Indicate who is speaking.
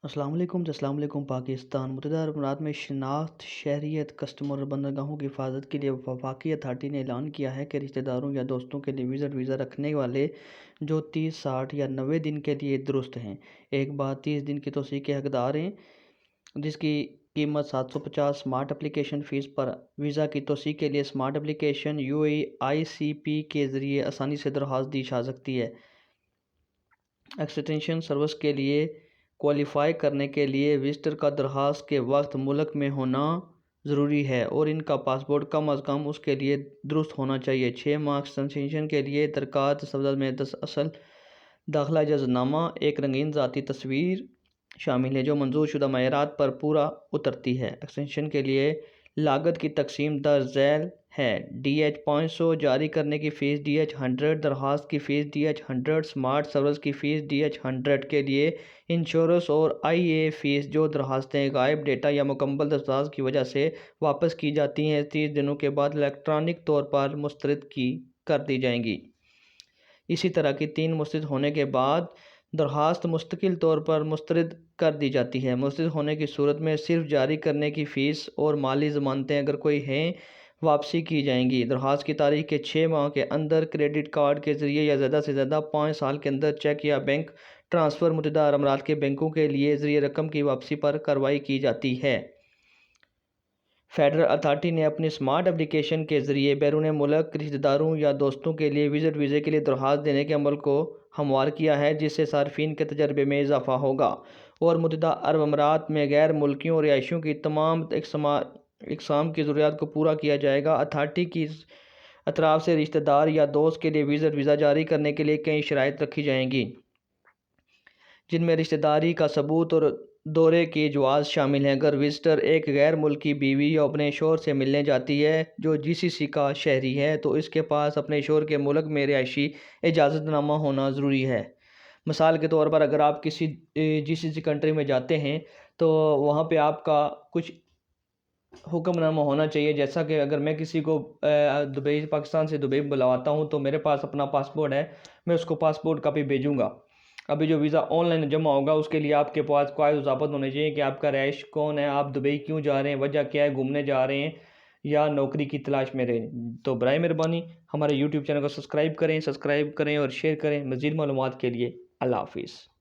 Speaker 1: अस्सलाम वालेकुम पाकिस्तान। मुतहदा अरब अमीरात में शनाख्त, शहरियत, कस्टमर और बंदरगाहों की हिफाजत के लिए वफाकी अथॉरिटी ने ऐलान किया है कि रिश्तेदारों या दोस्तों के लिए विज़िट वीज़ा रखने वाले जो 30, 60 या 90 दिन के लिए दुरुस्त हैं, एक बार 30 दिन की तोसी के हकदार हैं, जिसकी कीमत 750 स्मार्ट एप्लीकेशन फ़ीस पर। वीज़ा की तोसी के लिए स्मार्ट एप्लीकेशन UAE-ICP के ज़रिए आसानी से दरख्वास्त दी जा सकती है। एक्सटेंशन सर्विस के लिए क्वालिफ़ाई करने के लिए विजिटर का दरख्वास्त के वक्त मुल्क में होना ज़रूरी है और इनका पासपोर्ट कम अज़ कम उसके लिए दुरुस्त होना चाहिए। 6 माह एक्सटेंशन के लिए दरकार दस्तावेज़ में 10 असल दाखिला इजाज़तनामा, एक रंगीन ज़ाती तस्वीर शामिल है जो मंजूर शुदा मयारात पर पूरा उतरती है। एक्सटेंशन के लिए लागत की तकसीम दर झैल है। DH 500 जारी करने की फ़ीस DH 100, दरख्वास्त की फ़ीस DH 100, स्मार्ट सर्विस की फ़ीस DH 100 के लिए इंश्योरेंस और IA फ़ीस जो दरख्वास्तें गायब डेटा या मुकम्मल दस्तावेज़ की वजह से वापस की जाती हैं 30 दिनों के बाद इलेक्ट्रॉनिक तौर पर मुस्तरद कर दी जाएंगी। इसी तरह की 3 मुस्तरद होने के बाद दरख्वास्त मुस्तकिल तौर पर मुस्तरद कर दी जाती है। मुस्तरद होने की सूरत में सिर्फ जारी करने की फ़ीस और माली ज़मानतें अगर कोई हैं वापसी की जाएंगी। दरख्वास्त की तारीख के 6 माह के अंदर क्रेडिट कार्ड के ज़रिए या ज़्यादा से ज़्यादा 5 साल के अंदर चेक या बैंक ट्रांसफ़र मुतहदा अरब अमीरात के बैंकों के लिए ज़रिए रकम की वापसी पर कार्रवाई की जाती है। फेडरल अथॉरिटी ने अपनी स्मार्ट एप्लीकेशन के ज़रिए बैरून मुल्क रिश्तेदारों या दोस्तों के लिए विज़िट वीज़े के लिए दरख्वास्त देने के अमल को हमवार किया है, जिससे सार्फिन के तजर्बे में इजाफ़ा होगा और मुतहदा अरब अमीरात में गैर मुल्कियों और रिहायशियों की तमाम इकसाम की ज़रूरियात को पूरा किया जाएगा। अथॉरिटी की अतराफ़ से रिश्तेदार या दोस्त के लिए विज़िट वीज़ा जारी करने के लिए कई शराइत रखी जाएंगी, जिनमें रिश्तेदारी का सबूत और दौरे की जवाज़ शामिल हैं। अगर विजिटर एक गैर मुल्की बीवी या अपने शोहर से मिलने जाती है जो GCC का शहरी है तो इसके पास अपने शोहर के मुल्क में रिहायशी इजाज़तनामा होना ज़रूरी है। मिसाल के तौर पर अगर आप किसी GCC कंट्री में जाते हैं तो वहाँ पे आपका कुछ हुक्मनामा होना चाहिए। जैसा कि अगर मैं किसी को दुबई पाकिस्तान से दुबई बुलवाता हूँ तो मेरे पास अपना पासपोर्ट है, मैं उसको पासपोर्ट कापी भेजूँगा। अभी जो वीज़ा ऑनलाइन जमा होगा उसके लिए आपके पास कायद वज़ाफ़त होने चाहिए कि आपका रहायश कौन है, आप दुबई क्यों जा रहे हैं, वजह क्या है, घूमने जा रहे हैं या नौकरी की तलाश में रहें। तो बराए मेहरबानी हमारे YouTube चैनल को सब्सक्राइब करें और शेयर करें। मज़ीद मालूमात के लिए अल्लाह हाफ़िज़।